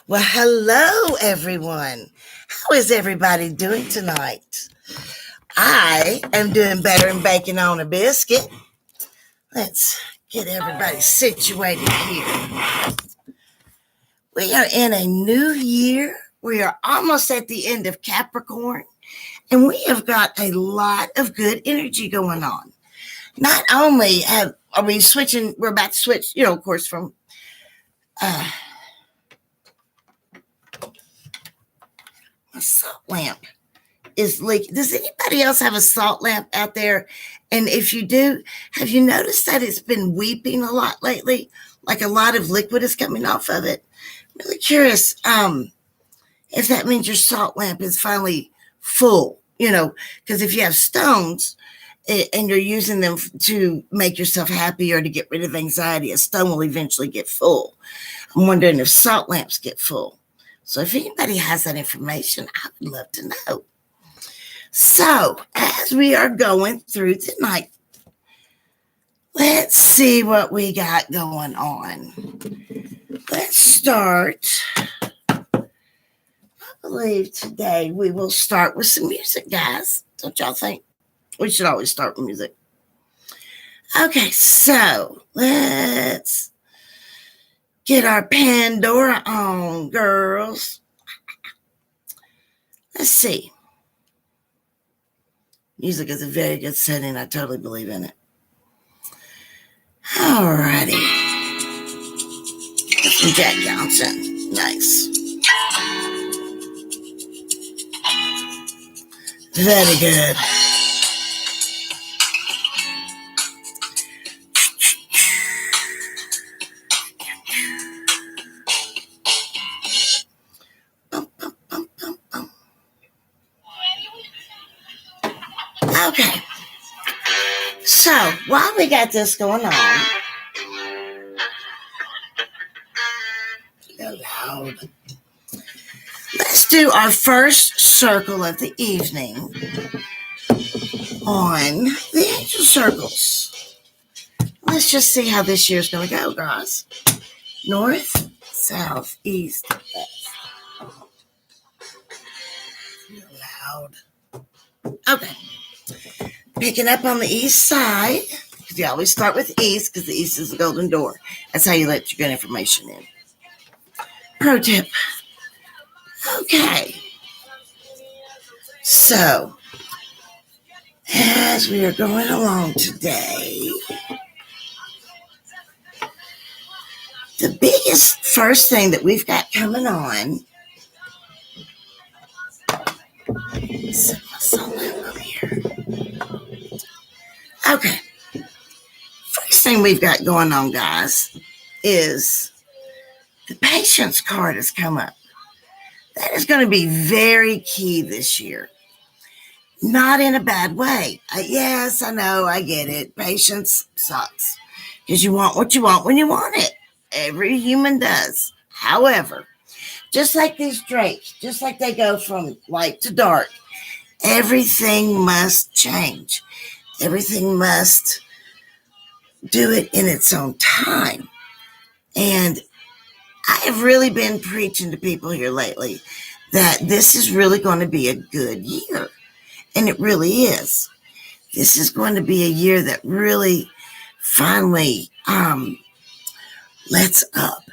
Well, hello, everyone. How is everybody doing tonight? I am doing better than baking on a biscuit. Let's get everybody situated here. We are in a new year. We are almost at the end of Capricorn, and we have got a lot of good energy going on. Not only are we switching, we're about to switch, of course, from a salt lamp is leaking. Does anybody else have a salt lamp out there? And if you do, have you noticed that it's been weeping a lot lately? Like a lot of liquid is coming off of it. I'm really curious if that means your salt lamp is finally full, because if you have stones and you're using them to make yourself happy or to get rid of anxiety, a stone will eventually get full. I'm wondering if salt lamps get full. So if anybody has that information, I would love to know. So as we are going through tonight, let's see what we got going on. Let's start. I believe today we will start with some music, guys. Don't y'all think? We should always start with music. Okay, so let's get our Pandora on, girls. Let's see. Music is a very good setting. I totally believe in it. Alrighty. That's from Jack Johnson. Nice. Very good. Okay. So while we got this going on, loud. Let's do our first circle of the evening on the angel circles. Let's just see how this year's going to go, guys. North, south, east, west. Loud. Okay. Picking up on the east side, because you always start with east, because the east is the golden door. That's how you let your good information in. Pro tip. Okay. So, as we are going along today, the biggest first thing that we've got coming on, set my salt lamp up here. Okay. First thing we've got going on, guys, is the patience card has come up. That is going to be very key this year. Not in a bad way. Yes, I know, I get it. Patience sucks because you want what you want when you want it. Every human does. However, just like these drapes, just like they go from light to dark, everything must change. Everything must do it in its own time. And I have really been preaching to people here lately that this is really going to be a good year. And it really is. This is going to be a year that really finally lets up.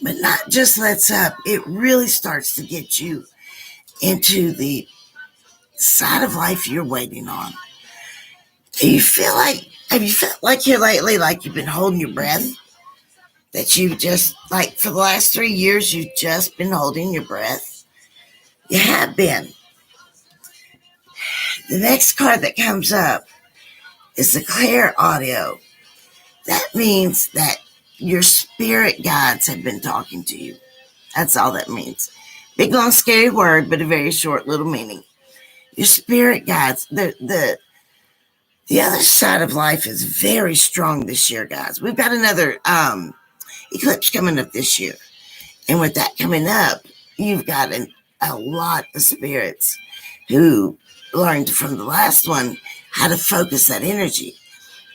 But not just lets up. It really starts to get you into the side of life you're waiting on. Have you felt like here lately, like you've been holding your breath? That you just, like for the last 3 years, you've just been holding your breath? You have been. The next card that comes up is the clear audio. That means that your spirit guides have been talking to you. That's all that means. Big, long, scary word, but a very short little meaning. Your spirit guides, the other side of life is very strong this year, guys. We've got another eclipse coming up this year. And with that coming up, you've got a lot of spirits who learned from the last one how to focus that energy.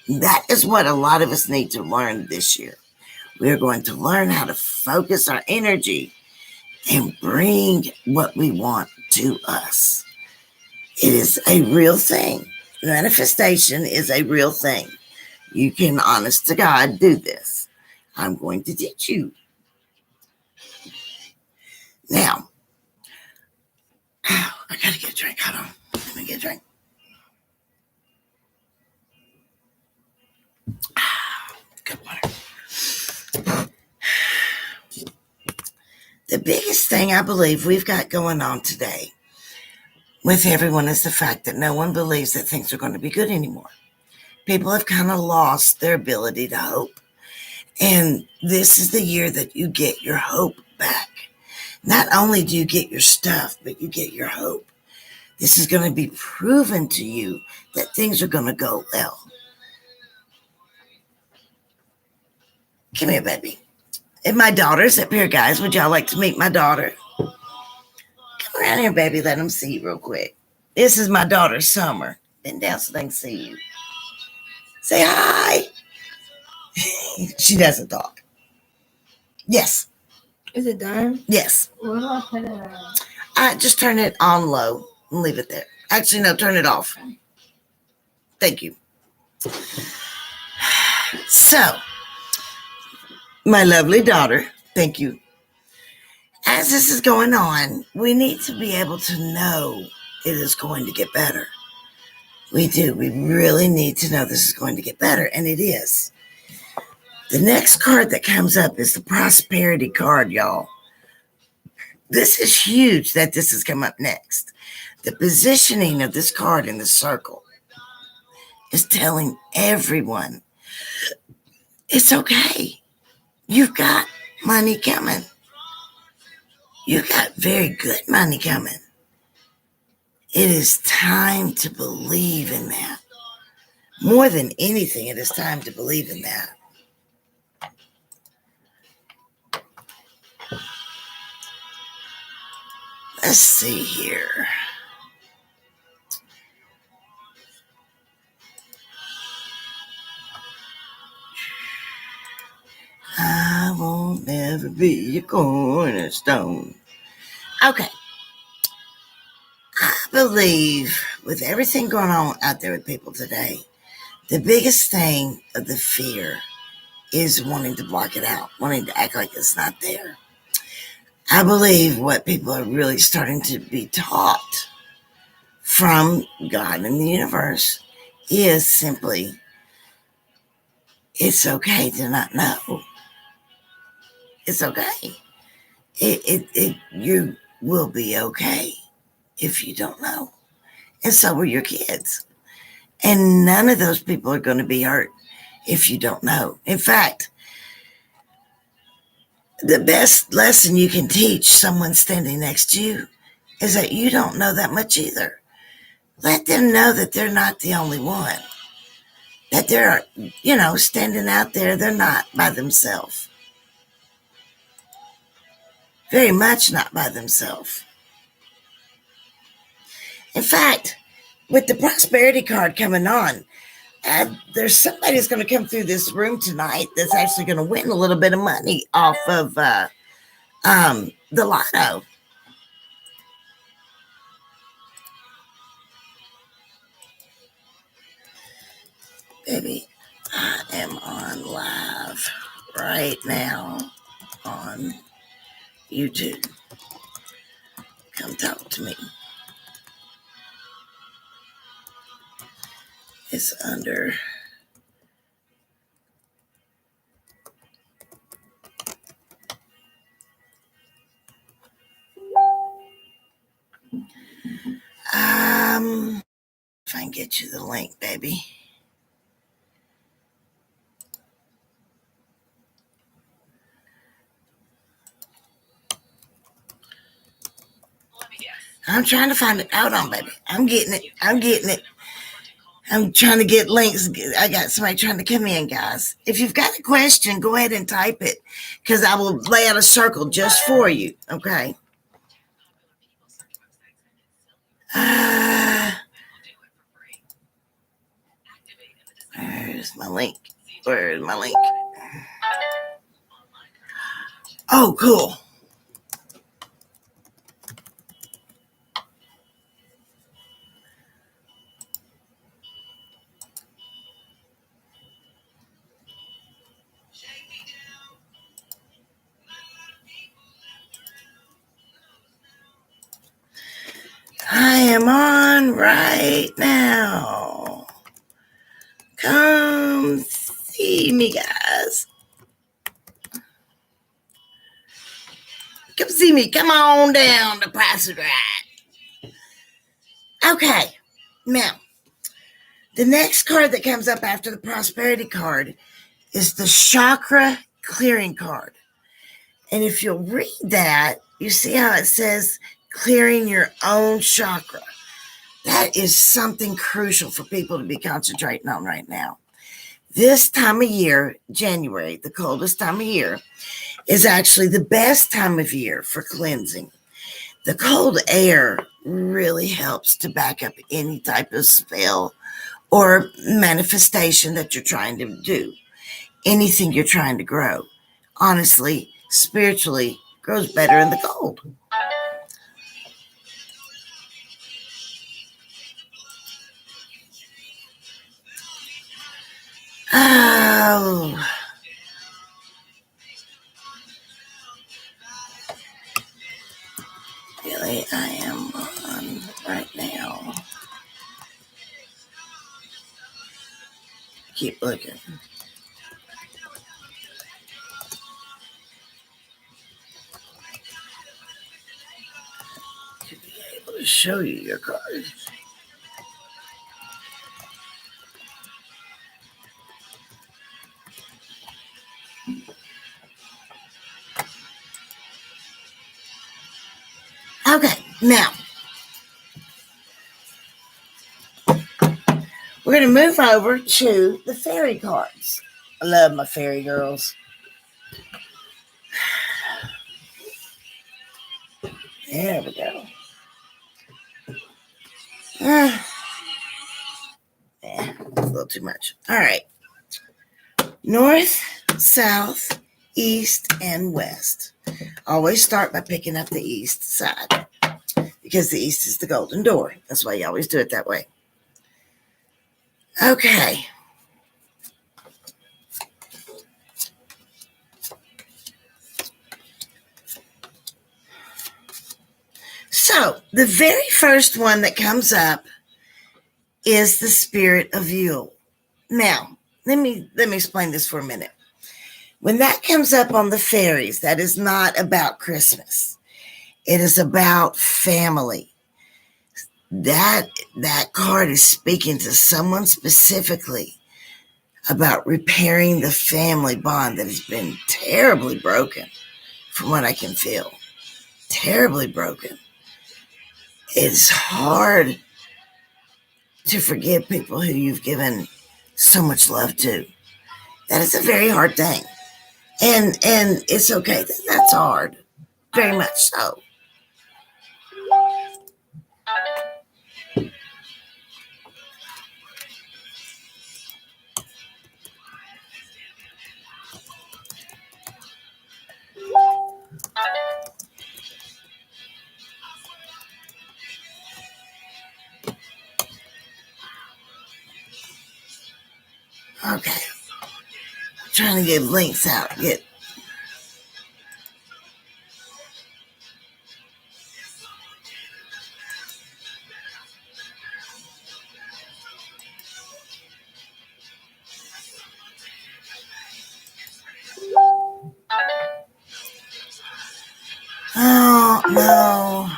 That is what a lot of us need to learn this year. We're going to learn how to focus our energy and bring what we want to us. It is a real thing. Manifestation is a real thing. You can, honest to God, do this. I'm going to teach you. Now, I gotta get a drink. Hold on. Let me get a drink. Good water. The biggest thing I believe we've got going on today with everyone is the fact that no one believes that things are going to be good anymore. People have kind of lost their ability to hope. And this is the year that you get your hope back. Not only do you get your stuff, but you get your hope. This is going to be proven to you that things are going to go well. Come here, baby. And my daughter's up here, guys. Would y'all like to meet my daughter? Come around here, baby. Let them see you real quick. This is my daughter, Summer. Bend down so they can see you. Say hi. She doesn't talk. Yes. Is it done? Yes. What do I put it on? Just turn it on low and leave it there. Actually, no, turn it off. Thank you. So, my lovely daughter, thank you. As this is going on, we need to be able to know it is going to get better. We do. We really need to know this is going to get better, and it is. The next card that comes up is the prosperity card, y'all. This is huge that this has come up next. The positioning of this card in the circle is telling everyone it's okay. You've got money coming. You've got very good money coming. It is time to believe in that. More than anything, it is time to believe in that. Let's see here. I won't ever be a cornerstone. Okay. I believe with everything going on out there with people today, the biggest thing of the fear is wanting to block it out, wanting to act like it's not there. I believe what people are really starting to be taught from God and the universe is simply, it's okay to not know. It's okay. You will be okay if you don't know. And so will your kids. And none of those people are going to be hurt if you don't know. In fact, the best lesson you can teach someone standing next to you is that you don't know that much either. Let them know that they're not the only one. That they're, standing out there, they're not by themselves. Very much not by themselves. In fact, with the prosperity card coming on, there's somebody that's going to come through this room tonight that's actually going to win a little bit of money off of the lotto. Baby, I am on live right now on YouTube. Come talk to me. It's under if I can get you the link, baby. I'm trying to find it. Hold on, baby. I'm getting it. I'm trying to get links. I got somebody trying to come in, guys. If you've got a question, go ahead and type it because I will lay out a circle just for you. Okay. Where's my link? Where's my link? Oh, cool. am on right now. Come see me, guys. Come see me. Come on down to Price is Right. Okay, now, the next card that comes up after the prosperity card is the chakra clearing card. And if you'll read that, you see how it says clearing your own chakra. That is something crucial for people to be concentrating on right now. This time of year, January, the coldest time of year, is actually the best time of year for cleansing. The cold air really helps to back up any type of spell or manifestation that you're trying to do. Anything you're trying to grow. Honestly, spiritually, grows better in the cold. Oh. Really, I am on right now. Keep looking. To be able to show you your cards. Okay, now we're going to move over to the fairy cards. I love my fairy girls. There we go. Yeah, it's a little too much. All right. North, south, east, and west. Always start by picking up the east side because the east is the golden door. That's why you always do it that way. Okay. So the very first one that comes up is the spirit of Yule. Now, let me explain this for a minute. When that comes up on the fairies, that is not about Christmas. It is about family. That card is speaking to someone specifically about repairing the family bond that has been terribly broken, from what I can feel. Terribly broken. It's hard to forgive people who you've given so much love to. That is a very hard thing. And it's okay. That's hard. Very much so. Okay. I'm trying to get links out. Oh, no.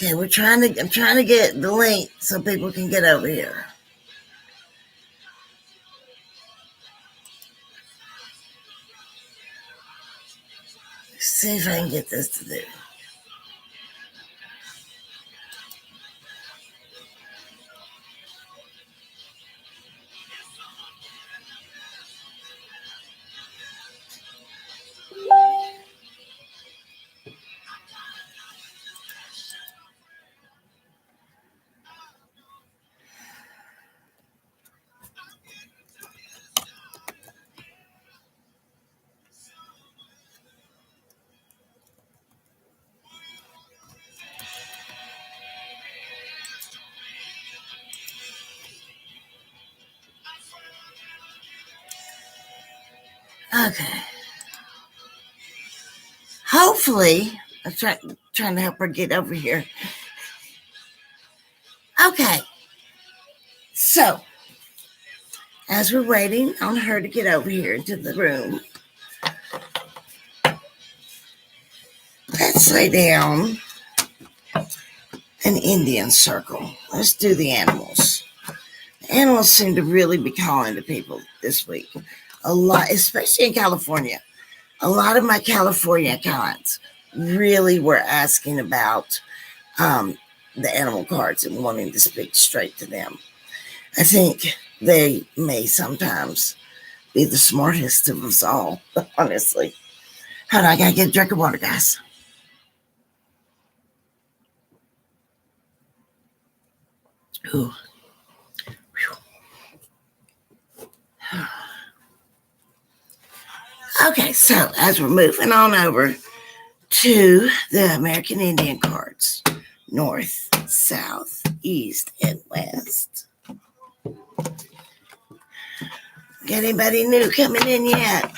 Okay, I'm trying to get the link so people can get over here. Let's see if I can get this to do. Okay. Hopefully, I'm trying to help her get over here. Okay. So, as we're waiting on her to get over here into the room, let's lay down an Indian circle. Let's do the animals. The animals seem to really be calling to people this week. A lot, especially in California. A lot of my California clients really were asking about the animal cards and wanting to speak straight to them. I think they may sometimes be the smartest of us all, honestly. Hold on, I gotta get a drink of water, guys. Ooh. Okay, so as we're moving on over to the American Indian cards, north, south, east, and west. Got anybody new coming in yet?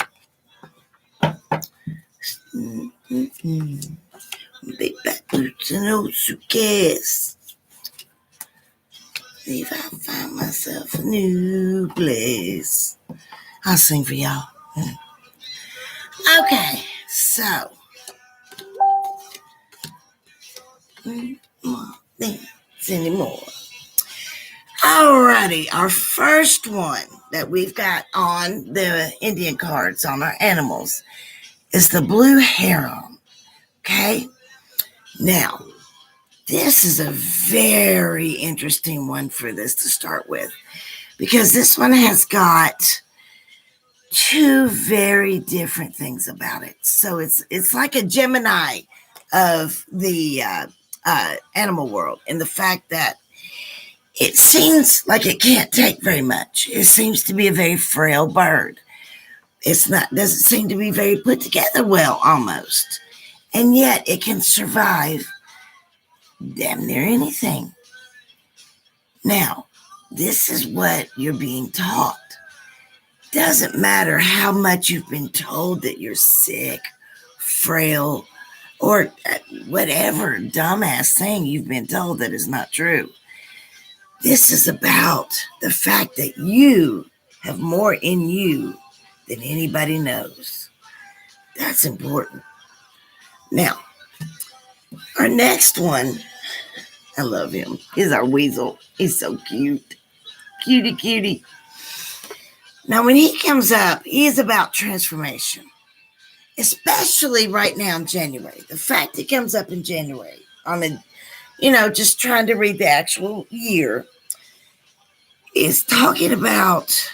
Big back boots and old suitcase. See if I find myself a new place. I'll sing for y'all. Okay, so. Dance anymore. Alrighty, our first one that we've got on the Indian cards on our animals is the blue heron. Okay, now this is a very interesting one for this to start with because this one has got two very different things about it. So it's like a Gemini of the animal world in the fact that it seems like it can't take very much. It seems to be a very frail bird. Doesn't seem to be very put together well almost. And yet it can survive damn near anything. Now, this is what you're being taught. Doesn't matter how much you've been told that you're sick, frail, or whatever dumbass thing you've been told that is not true. This is about the fact that you have more in you than anybody knows. That's important. Now, our next one, I love him. He's our weasel. He's so cute. Cutie, cutie. Now, when he comes up, he is about transformation, especially right now in January. The fact he comes up in January on a, just trying to read the actual year is talking about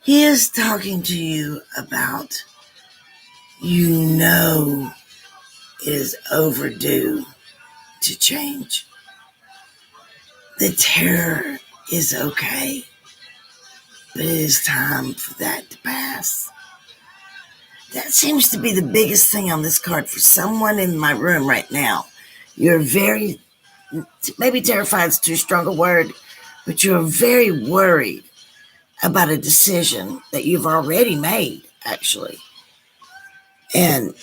he is talking to you about it is overdue to change. The terror is okay, but it is time for that to pass. That seems to be the biggest thing on this card for someone in my room right now. You're very, maybe terrified is too strong a word, but you're very worried about a decision that you've already made, actually. And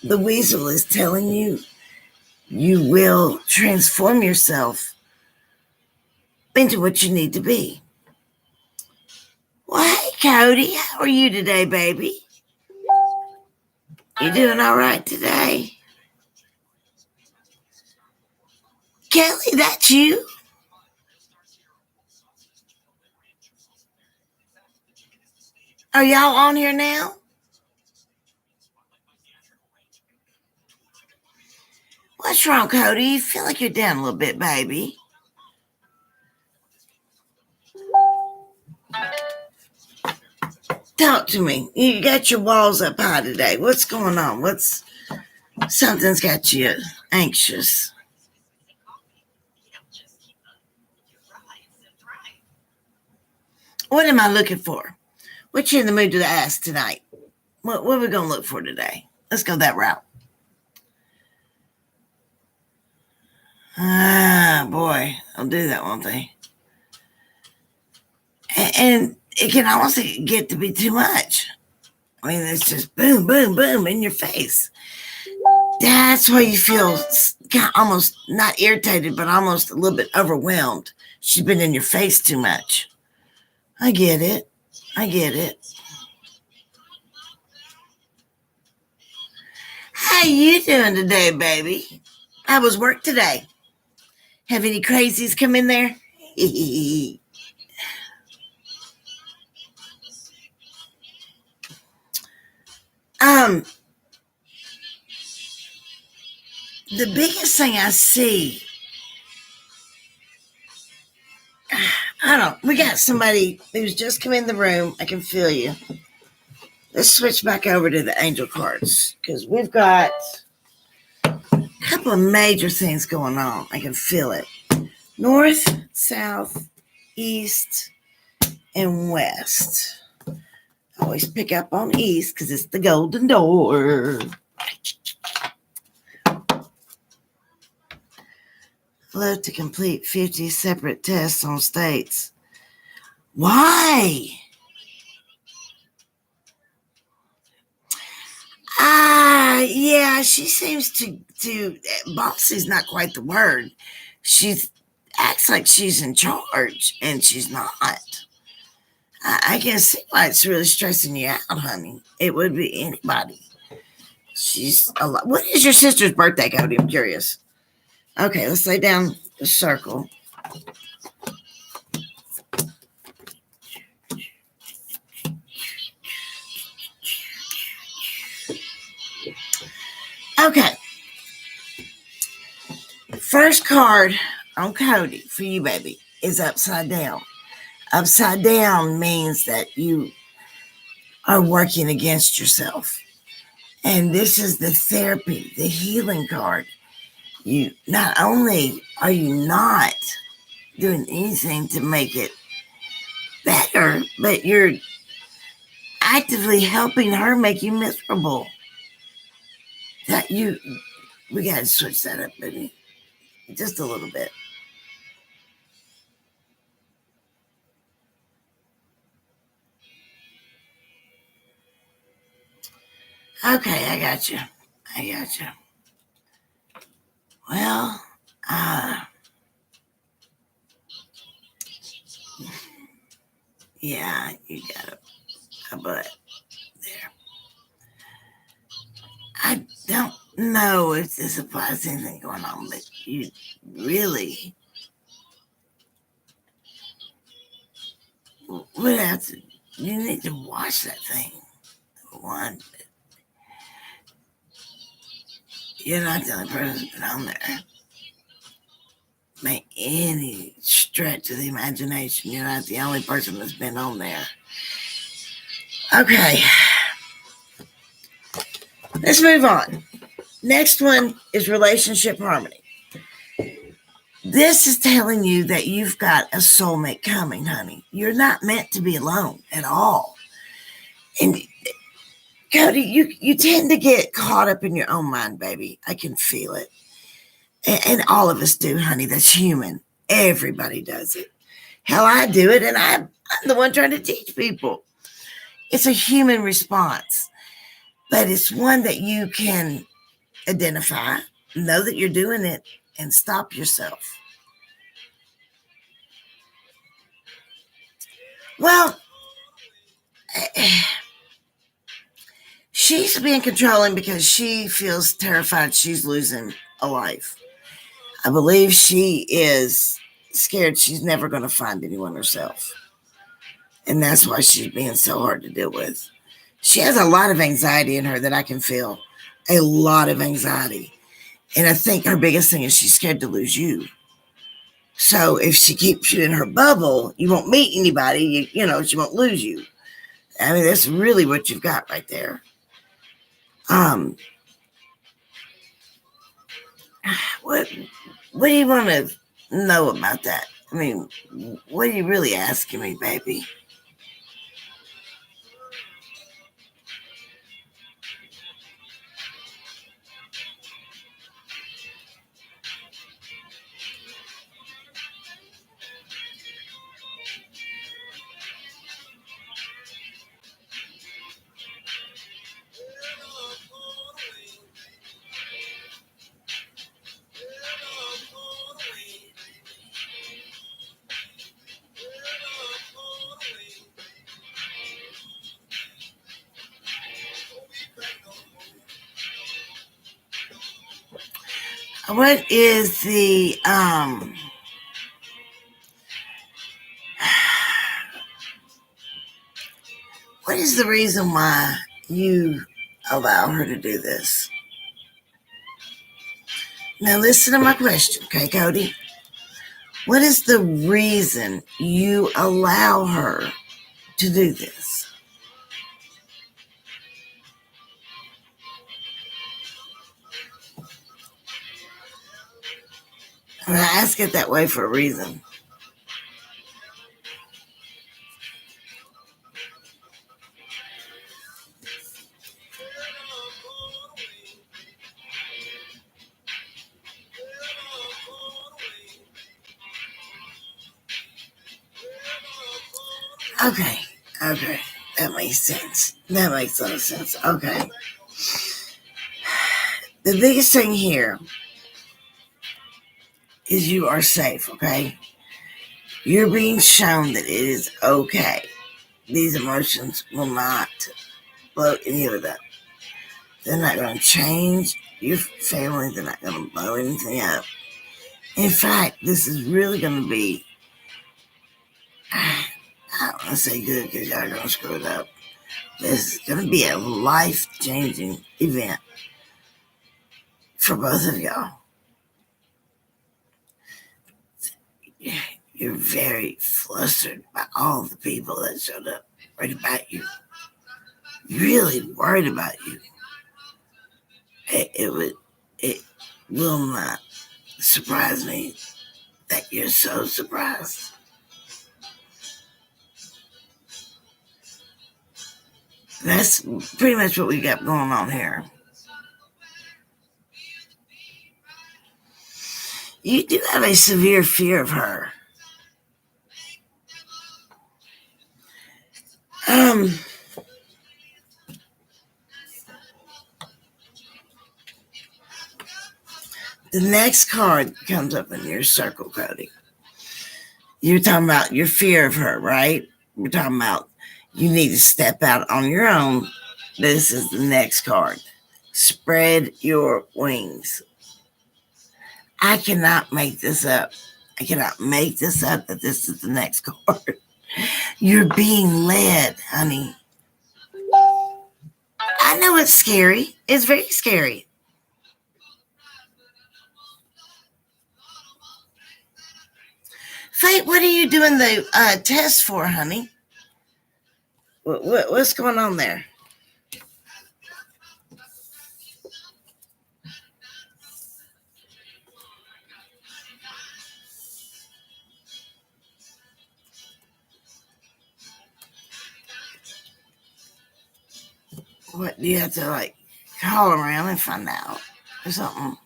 the weasel is telling you, you will transform yourself into what you need to be. Well, hey, Cody, how are you today, baby? You doing all right today? Kelly, that's you? Are y'all on here now? What's wrong, Cody? You feel like you're down a little bit, baby. Talk to me. You got your walls up high today. What's going on? Something's got you anxious. What am I looking for? What you in the mood to ask tonight? What are we going to look for today? Let's go that route. Ah, boy. I'll do that, won't they? And it can almost get to be too much. I mean, it's just boom, boom, boom in your face. That's why you feel almost not irritated, but almost a little bit overwhelmed. She's been in your face too much. I get it. I get it. How you doing today, baby? How was work today? Have any crazies come in there? The biggest thing I see, I don't, we got somebody who's just come in the room. I can feel you. Let's switch back over to the angel cards because we've got a couple of major things going on. I can feel it. North, south, east, and west. I always pick up on east because it's the golden door. Love to complete 50 separate tests on states. Why? Yeah, she seems to bossy's not quite the word. She acts like she's in charge, and she's not. I can see why it's really stressing you out, honey. It would be anybody. She's a lot. What is your sister's birthday, Cody? I'm curious. Okay, let's lay down the circle. Okay. First card on Cody for you, baby, is upside down. Upside down means that you are working against yourself. And this is the therapy, the healing card. You not only are you not doing anything to make it better, but you're actively helping her make you miserable. We got to switch that up, baby. Just a little bit. Okay, I got you. Well, yeah, you got a butt there. I don't know if this applies to anything going on, but you really would have to, you need to watch that thing. One, you're not the only person that's been on there. By any stretch of the imagination, you're not the only person that's been on there. Okay. Let's move on. Next one is relationship harmony. This is telling you that you've got a soulmate coming, honey. You're not meant to be alone at all. And Cody, you tend to get caught up in your own mind, baby. I can feel it. And all of us do, honey. That's human. Everybody does it. Hell, I do it, and I'm the one trying to teach people. It's a human response, but it's one that you can identify, know that you're doing it, and stop yourself. Well, she's being controlling because she feels terrified she's losing a life. I believe she is scared she's never going to find anyone herself. And that's why she's being so hard to deal with. She has a lot of anxiety in her that I can feel. A lot of anxiety. And I think her biggest thing is she's scared to lose you. So if she keeps you in her bubble, you won't meet anybody. You know, she won't lose you. I mean, that's really what you've got right there. What do you want to know about that? I mean, what are you really asking me, baby? What is the what is the reason why you allow her to do this? Now listen to my question, okay, Cody? What is the reason you allow her to do this? And I ask it that way for a reason. Okay. That makes sense. That makes a lot of sense. Okay. The biggest thing here is you are safe, okay? You're being shown that it is okay. These emotions will not blow any of it up. They're not going to change your family. They're not going to blow anything up. In fact, this is really going to be, I don't want to say good because y'all going to screw it up. This is going to be a life-changing event for both of y'all. You're very flustered by all the people that showed up right about you. Really worried about you. It will not surprise me that you're so surprised. That's pretty much what we got going on here. You do have a severe fear of her. The next card comes up in your circle, Cody. You're talking about your fear of her, right? We're talking about you need to step out on your own. This is the next card. Spread your wings. I cannot make this up. I cannot make this up that this is the next card. You're being led, honey. I know it's scary. It's very scary. Fate, what are you doing the test for, honey? What's going on there? What do you have to like call around and find out or something?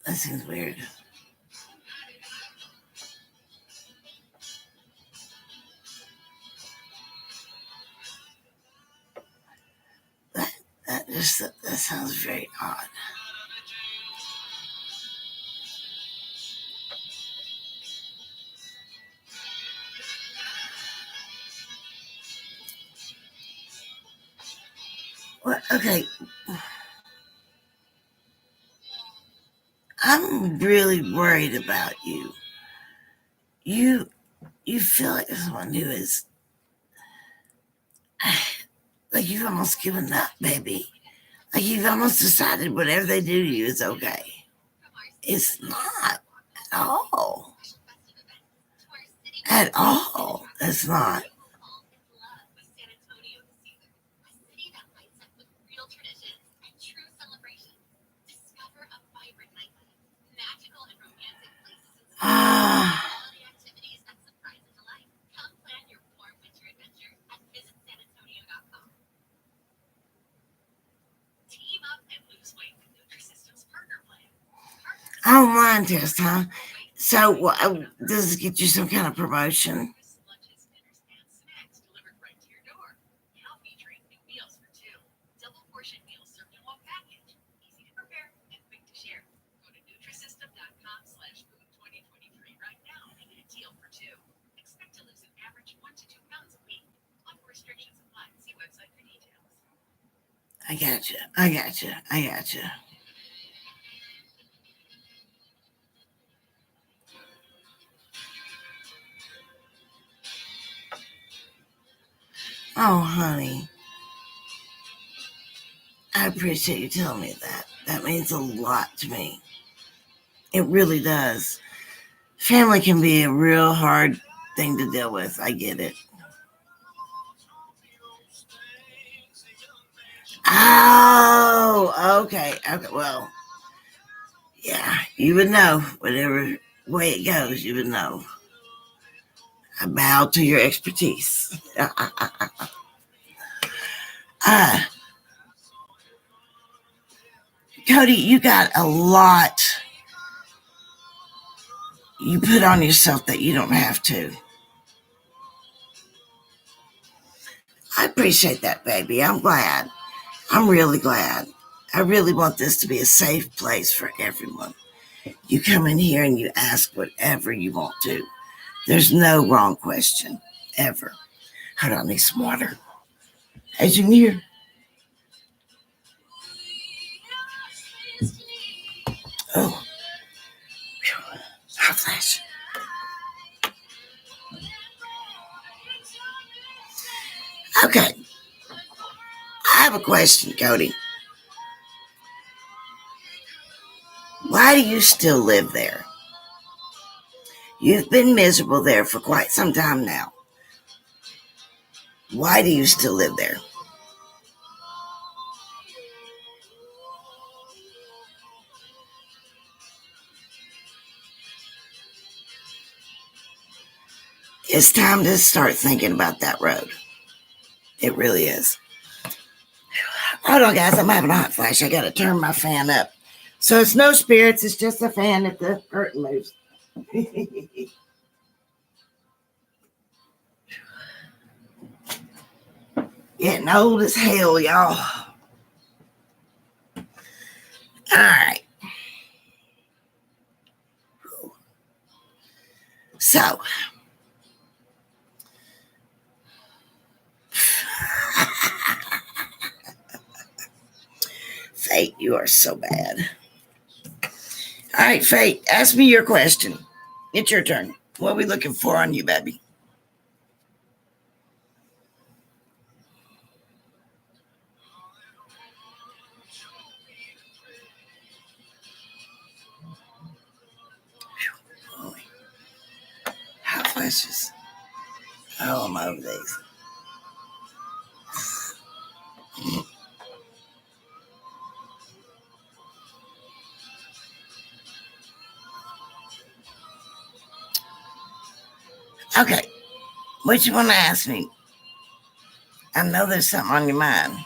That seems weird. That sounds very odd. What? Okay. I'm really worried about you. You feel like someone who is like you've almost given up, baby. Like you've almost decided whatever they do to you is okay. It's not at all. At all. It's not. Ah. Online test, huh? So does it get you some kind of promotion? I gotcha. Oh, honey. I appreciate you telling me that. That means a lot to me. It really does. Family can be a real hard thing to deal with. I get it. Oh, okay. Okay. Well, yeah, you would know. Whatever way it goes, you would know. I bow to your expertise. Cody, you got a lot you put on yourself that you don't have to. I appreciate that, baby. I'm glad. I'm really glad. I really want this to be a safe place for everyone. You come in here and you ask whatever you want to. There's no wrong question, ever. Hold on, I need some water. As you hear. Oh, hot flash. Okay, I have a question, Cody. Why do you still live there? You've been miserable there for quite some time now. Why do you still live there? It's time to start thinking about that road. It really is. Hold on, guys. I'm having a hot flash. I got to turn my fan up. So it's no spirits. It's just a fan if the curtain moves. Getting old as hell, y'all. All right. So, Fate, you are so bad. All right, Fate, ask me your question. It's your turn. What are we looking for on you, baby? Boy, hot flashes. Oh, I'm over these. Okay, what you want to ask me? I know there's something on your mind.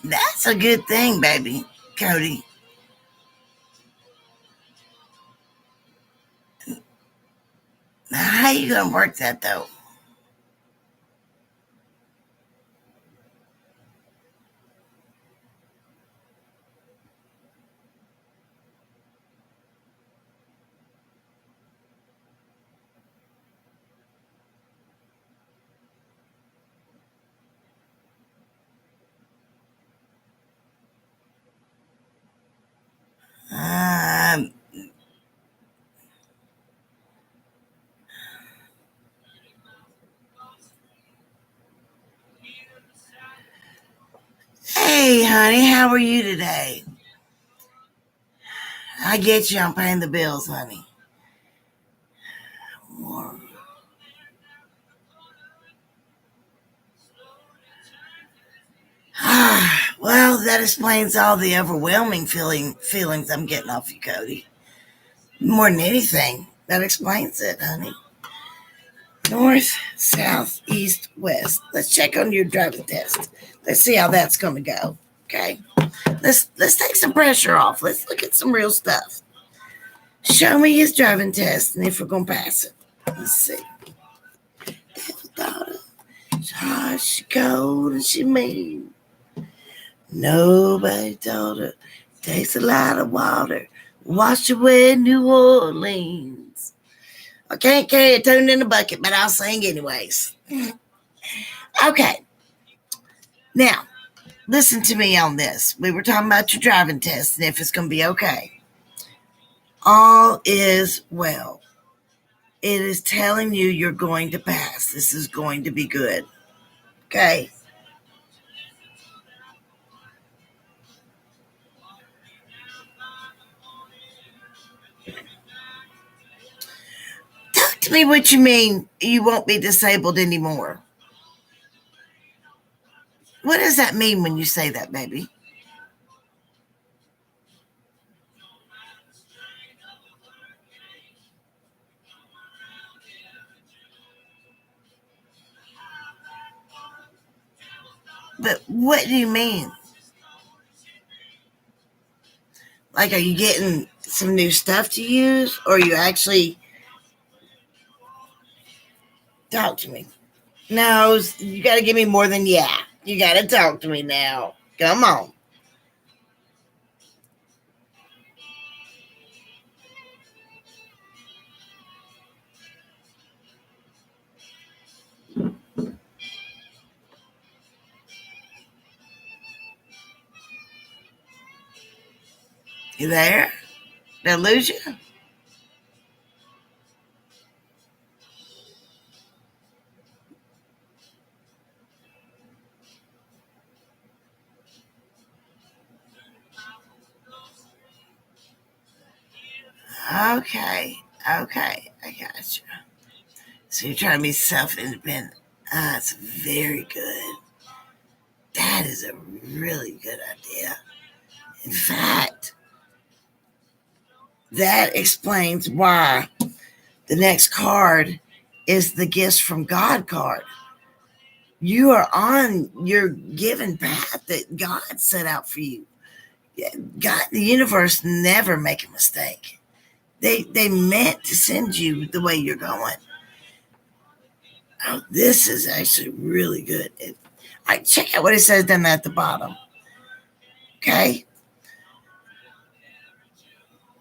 That's a good thing, baby, Cody. Now, how you gonna work that though? Um, hey, honey, how are you today? I get you. I'm paying the bills, honey. Well, that explains all the overwhelming feelings I'm getting off you, Cody. More than anything, that explains it, honey. North, south, east, west. Let's check on your driving test. Let's see how that's going to go. Okay. Let's take some pressure off. Let's look at some real stuff. Show me his driving test, and if we're going to pass it. Let's see. Devil daughter. She's hot, she cold, and she mean. Nobody told her. Takes a lot of water. Wash away New Orleans. I can't carry a tune in a bucket, but I'll sing anyways. Okay. Now, listen to me on this. We were talking about your driving test and if it's going to be okay. All is well. It is telling you you're going to pass. This is going to be good. Okay? Talk to me what you mean you won't be disabled anymore. What does that mean when you say that, baby? But what do you mean? Like, are you getting some new stuff to use? Or are you actually... Talk to me. No, you got to give me more than yeah. You got to talk to me now. Come on. You there? Did I lose you? Okay. Okay. I got you. So you're trying to be self-independent. That's very good. That is a really good idea. In fact, that explains why the next card is the Gifts from God card. You are on your given path that God set out for you. God, the universe never make a mistake. They meant to send you the way you're going. Oh, this is actually really good. Check out what it says down at the bottom. Okay.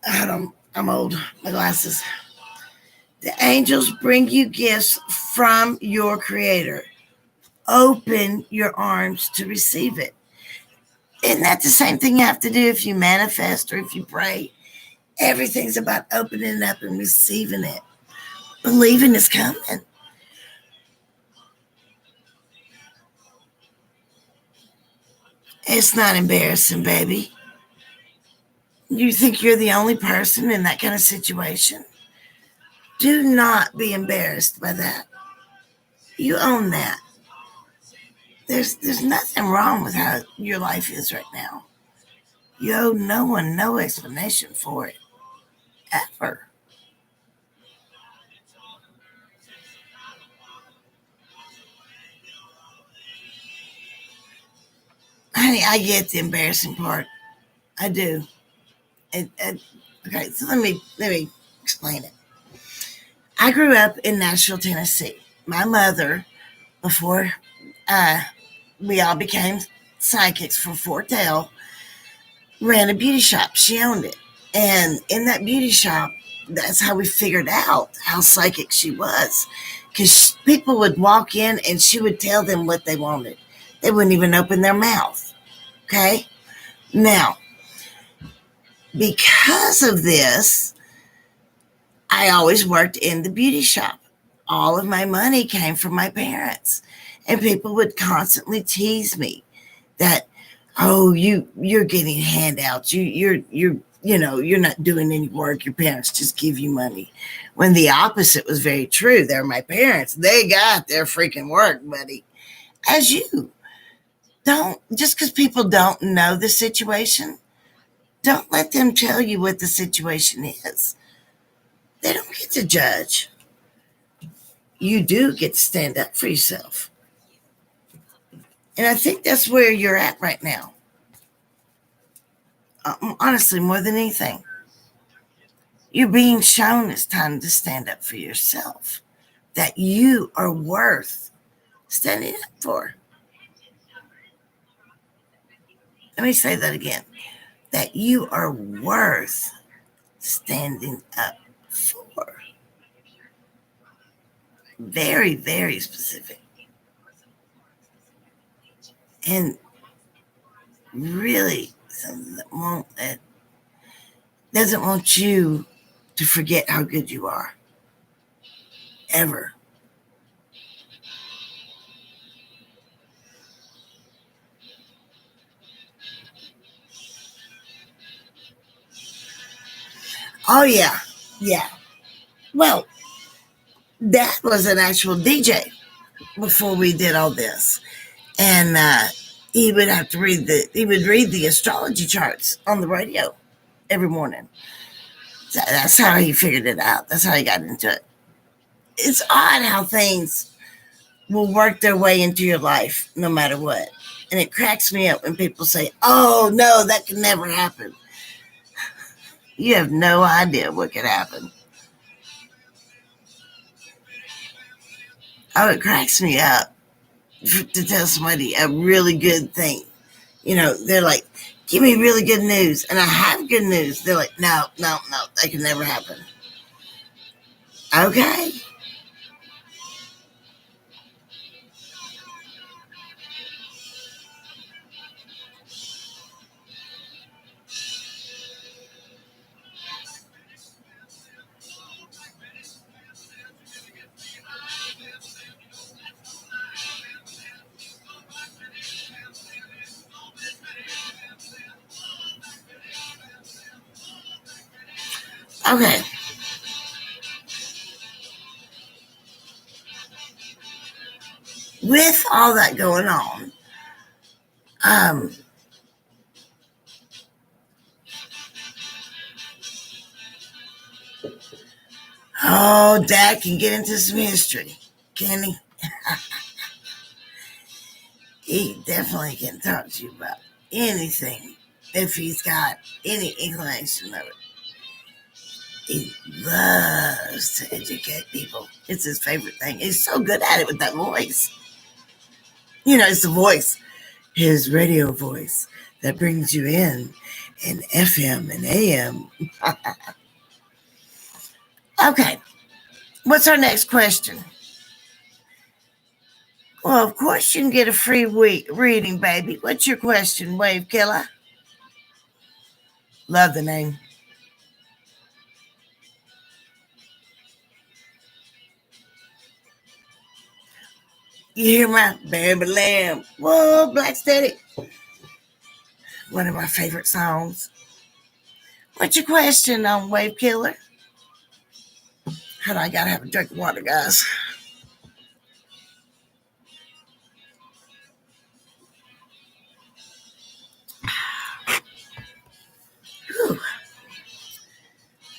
I'm old. My glasses. The angels bring you gifts from your creator. Open your arms to receive it. Isn't that the same thing you have to do if you manifest or if you pray? Everything's about opening up and receiving it. Believing is coming. It's not embarrassing, baby. You think you're the only person in that kind of situation? Do not be embarrassed by that. You own that. There's nothing wrong with how your life is right now. You owe no one no explanation for it. Ever. Honey, I get the embarrassing part. I do. Okay, so let me explain it. I grew up in Nashville, Tennessee. My mother, before we all became psychics for Fortel, ran a beauty shop. She owned it. And in that beauty shop, that's how we figured out how psychic she was. Because people would walk in and she would tell them what they wanted. They wouldn't even open their mouth. Okay? Now, because of this, I always worked in the beauty shop. All of my money came from my parents. And people would constantly tease me that, oh, you're getting handouts. You're not doing any work. Your parents just give you money. When the opposite was very true. They're my parents. They got their freaking work, buddy. As you. Don't, just because people don't know the situation, don't let them tell you what the situation is. They don't get to judge. You do get to stand up for yourself. And I think that's where you're at right now. Honestly, more than anything. You're being shown it's time to stand up for yourself. That you are worth standing up for. Let me say that again. That you are worth standing up for. Very, very specific. And really that doesn't want you to forget how good you are. Ever. Oh, yeah. Yeah. Well, Dad was an actual DJ before we did all this. And he would have to read the astrology charts on the radio every morning. So that's how he figured it out. That's how he got into it. It's odd how things will work their way into your life no matter what. And it cracks me up when people say, oh, no, that can never happen. You have no idea what could happen. Oh, it cracks me up to tell somebody a really good thing. You know, they're like, give me really good news. And I have good news. They're like, no, that can never happen. Okay. Okay. With all that going on, oh, Dad can get into some history, can he? He definitely can talk to you about anything if he's got any inclination of it. He loves to educate people. It's his favorite thing. He's so good at it with that voice. You know, it's the voice, his radio voice that brings you in FM and AM. Okay, what's our next question? Well, of course you can get a free reading, baby. What's your question, Wave Killer? Love the name. You hear my baby lamb? Whoa, Black Steady. One of my favorite songs. What's your question on Wave Killer? Hold on, I gotta have a drink of water, guys. Whew.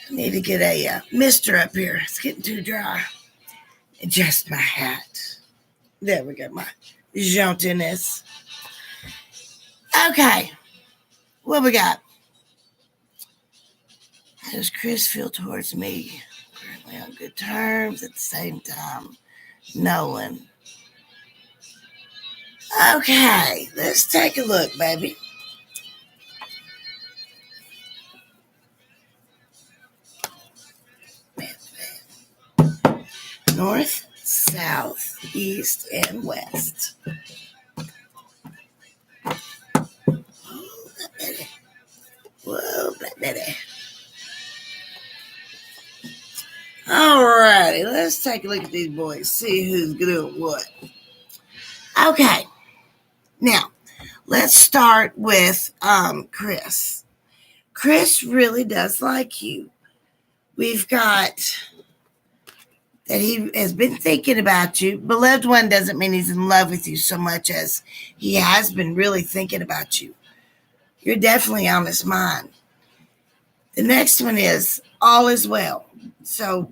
I need to get a mister up here. It's getting too dry. Adjust my hat. There we go, my jauntiness. Okay, what we got? How does Chris feel towards me? Currently on good terms, at the same time, Nolan. Okay, let's take a look, baby. North, south, east, and west. Whoa, Black Betty. Alrighty, let's take a look at these boys, see who's good at what. Okay, now let's start with Chris. Chris really does like you. We've got that he has been thinking about you. Beloved one doesn't mean he's in love with you so much as he has been really thinking about you. You're definitely on his mind. The next one is all is well. So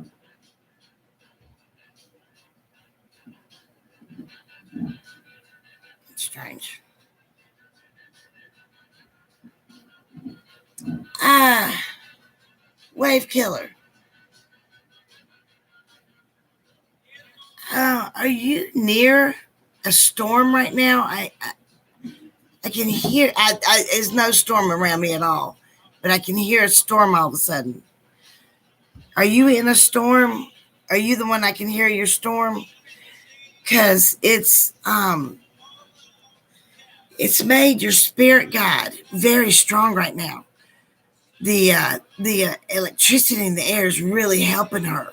strange. Wave Killer. Are you near a storm right now? I can hear. There's no storm around me at all, but I can hear a storm all of a sudden. Are you in a storm? Are you the one I can hear your storm? Because it's It's made your spirit guide very strong right now. The electricity in the air is really helping her.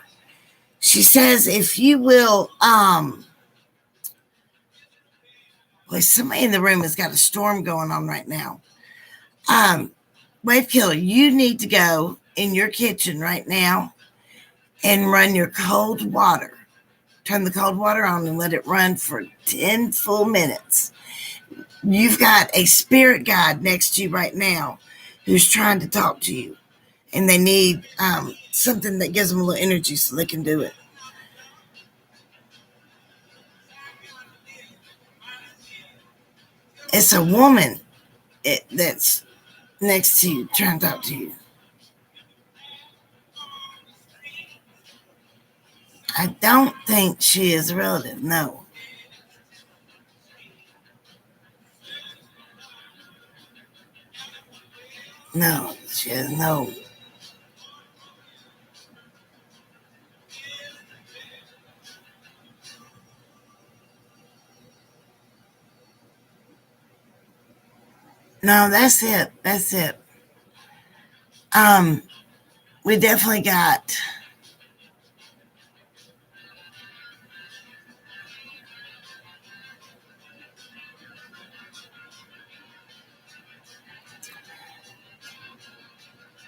She says, if you will, well, somebody in the room has got a storm going on right now. Wave Killer, you need to go in your kitchen right now and run your cold water. Turn the cold water on and let it run for 10 full minutes. You've got a spirit guide next to you right now who's trying to talk to you, and they need something that gives them a little energy so they can do it. It's a woman that's next to you trying to talk to you. I don't think she is a relative, no. No, she has no. No, that's it. That's it. We definitely got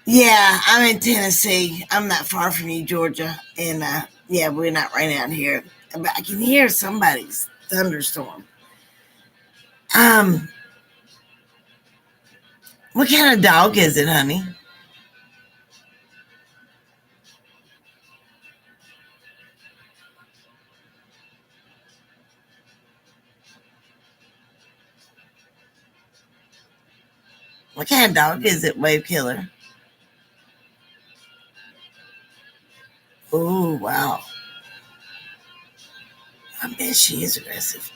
yeah, I'm in Tennessee. I'm not far from you, Georgia. And yeah, we're not right out here. But I can hear somebody's thunderstorm. What kind of dog is it, honey? What kind of dog is it, Wave Killer? Oh, wow. I bet she is aggressive.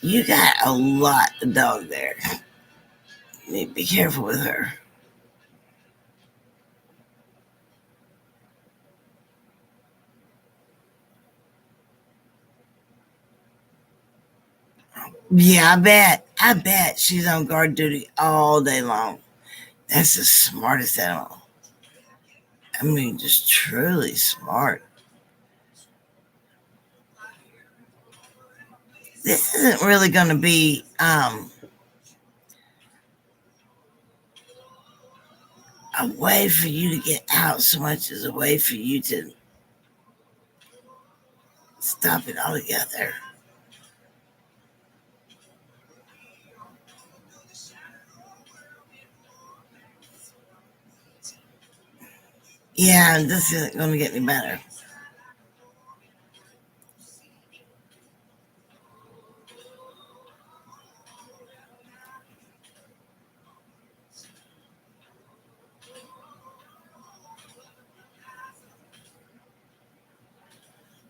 You got a lot of dog there. You need to be careful with her. Yeah, I bet she's on guard duty all day long. That's the smartest animal. I mean, just truly smart. This isn't really going to be a way for you to get out so much as a way for you to stop it altogether. Yeah, this isn't going to get any better.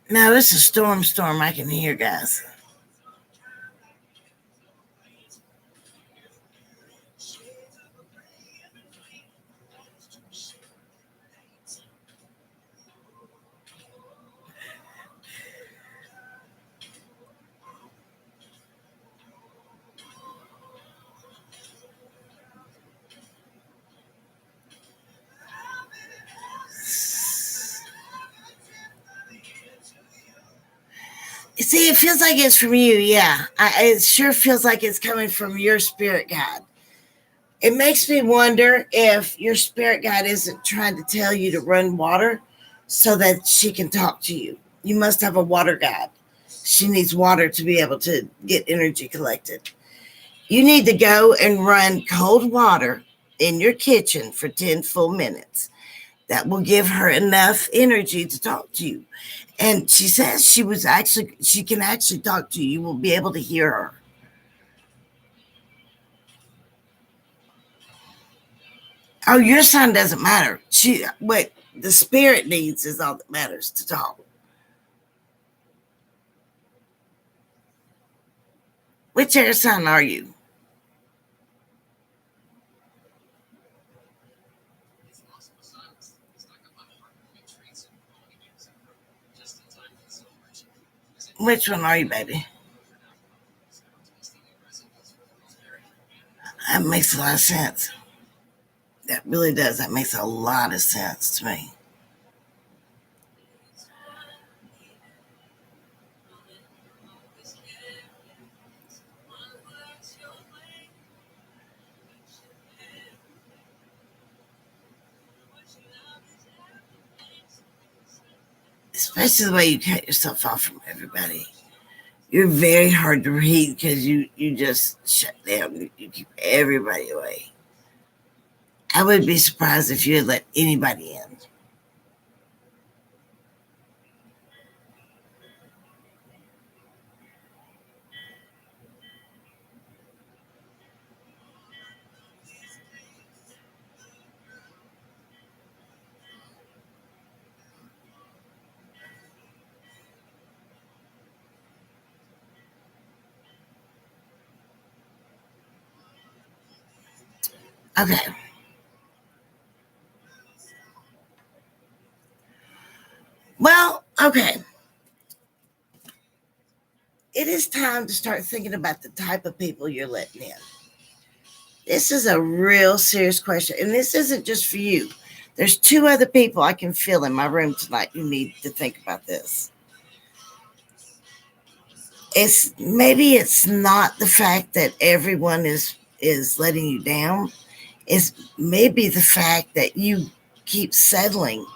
No, it's a storm I can hear, guys. See, it feels like it's from you. Yeah, it sure feels like it's coming from your spirit guide. It makes me wonder if your spirit guide isn't trying to tell you to run water so that she can talk to you. You must have a water guide. She needs water to be able to get energy collected. You need to go and run cold water in your kitchen for 10 full minutes. That will give her enough energy to talk to you. And she says she can actually talk to you. You will be able to hear her. Oh, your son doesn't matter. What the spirit needs is all that matters to talk. Which air sign are you? Which one are you, baby? That makes a lot of sense. That really does. That makes a lot of sense to me. Especially the way you cut yourself off from everybody. You're very hard to read because you just shut down. You keep everybody away. I would be surprised if you had let anybody in. Okay. Well, okay. It is time to start thinking about the type of people you're letting in. This is a real serious question. And this isn't just for you. There's 2 other people I can feel in my room tonight who need to think about this. It's not the fact that everyone is letting you down. It's maybe the fact that you keep settling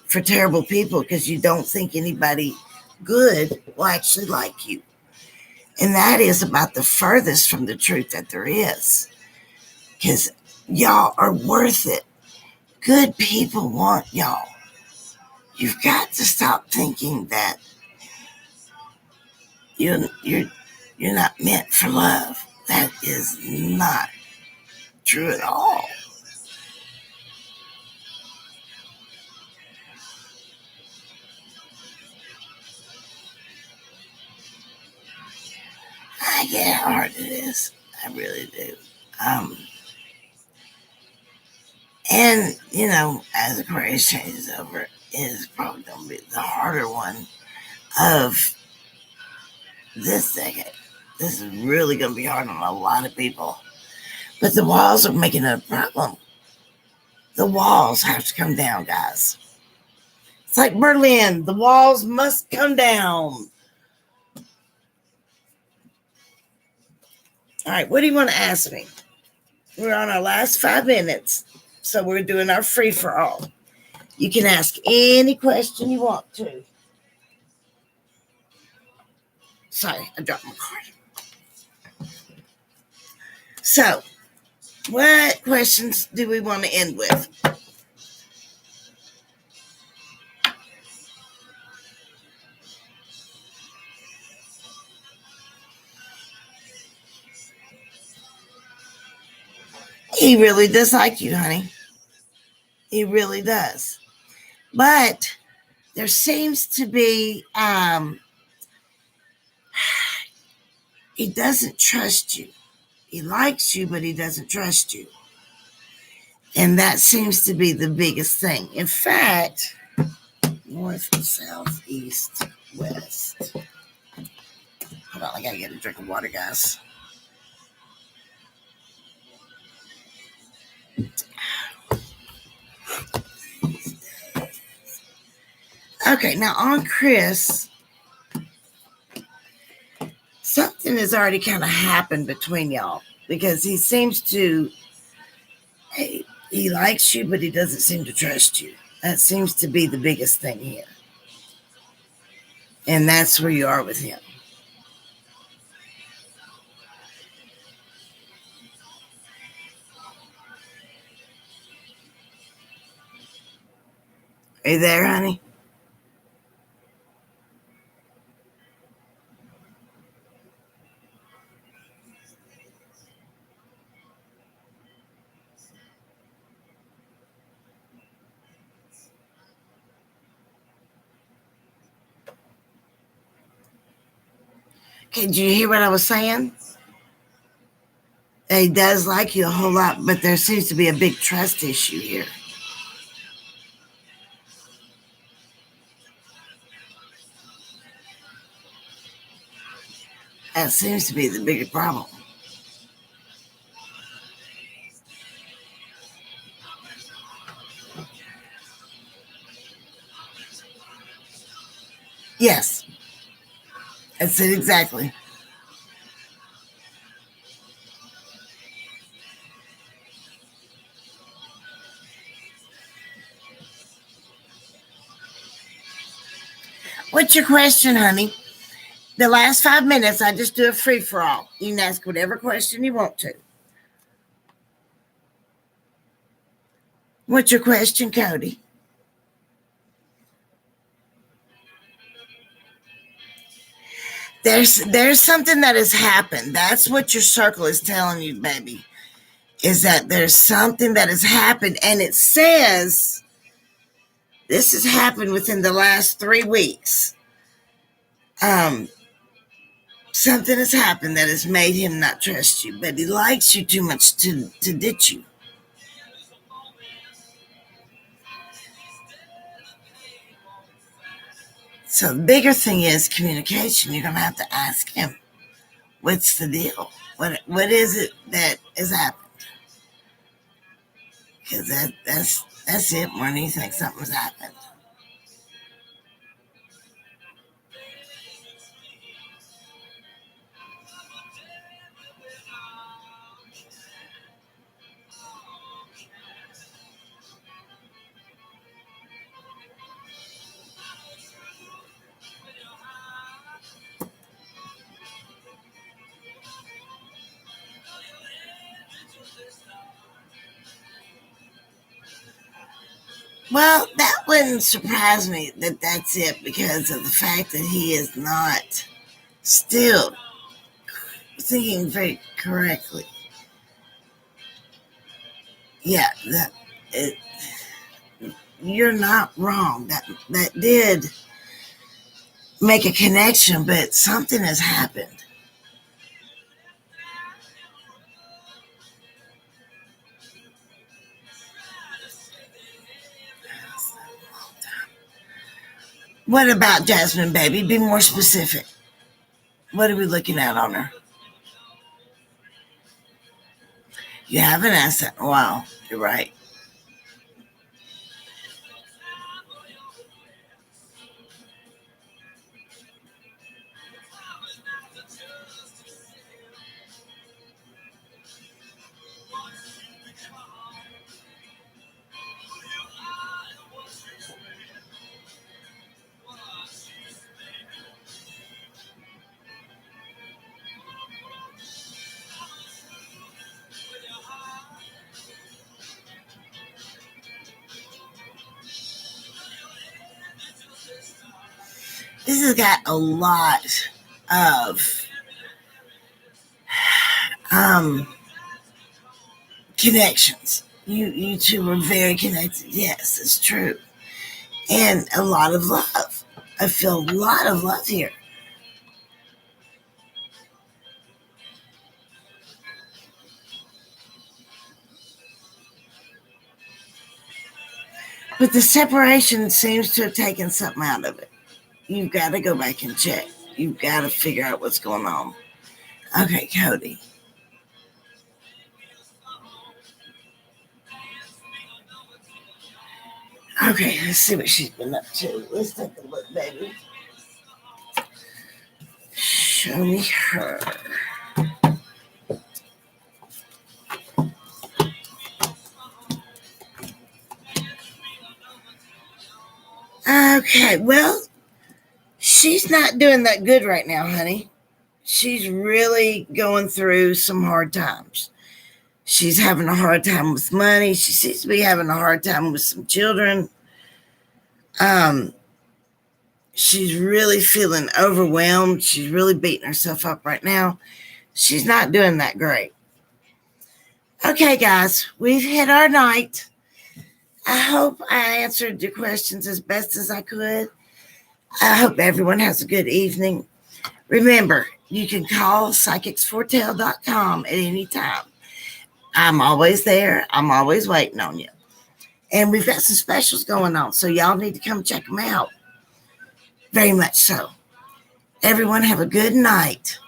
for terrible people because you don't think anybody good will actually like you. And that is about the furthest from the truth that there is. Because y'all are worth it. Good people want y'all. You've got to stop thinking that you're not meant for love. That is not true at all. I get how hard it is. I really do. And as Aquarius changes over, it is probably going to be the harder one of this decade. This is really going to be hard on a lot of people. But the walls are making it a problem. The walls have to come down, guys. It's like Berlin. The walls must come down. All right, what do you want to ask me? We're on our last 5 minutes, so we're doing our free-for-all. You can ask any question you want to. Sorry, I dropped my card. So, what questions do we want to end with? He really does like you, honey. He really does. But there seems to be, he doesn't trust you. He likes you, but he doesn't trust you. And that seems to be the biggest thing. In fact, north, south, east, west. Hold on, I gotta get a drink of water, guys. Okay, now on Chris, something has already kind of happened between y'all because he seems to, he likes you, but he doesn't seem to trust you. That seems to be the biggest thing here. And that's where you are with him. Are you there, honey? Okay, did you hear what I was saying? He does like you a whole lot, but there seems to be a big trust issue here. That seems to be the bigger problem. Yes, that's it exactly. What's your question, honey? The last 5 minutes, I just do a free for all. You can ask whatever question you want to. What's your question, Cody? There's something that has happened. That's what your circle is telling you, baby. Is that there's something that has happened, and it says this has happened within the last 3 weeks. Something has happened that has made him not trust you, but he likes you too much to ditch you. So the bigger thing is communication. You're gonna have to ask him, what's the deal? What is it that has happened? Because that's it more than you think something's happened. Well, that wouldn't surprise me that that's it because of the fact that he is not still thinking very correctly. Yeah, you're not wrong. That did make a connection, but something has happened. What about Jasmine, baby? Be more specific. What are we looking at on her? You haven't asked that in a while. You're right. This has got a lot of connections. You two are very connected. Yes, it's true. And a lot of love. I feel a lot of love here. But the separation seems to have taken something out of it. You've got to go back and check. You've got to figure out what's going on. Okay, Cody. Okay, let's see what she's been up to. Let's take a look, baby. Show me her. Okay, well, she's not doing that good right now, honey. She's really going through some hard times. She's having a hard time with money. She seems to be having a hard time with some children. She's really feeling overwhelmed. She's really beating herself up right now. She's not doing that great. Okay, guys, we've hit our night. I hope I answered your questions as best as I could. I hope everyone has a good evening. Remember, you can call psychicsforetell.com at any time. I'm always there. I'm always waiting on you. And we've got some specials going on, so y'all need to come check them out. Very much so. Everyone have a good night.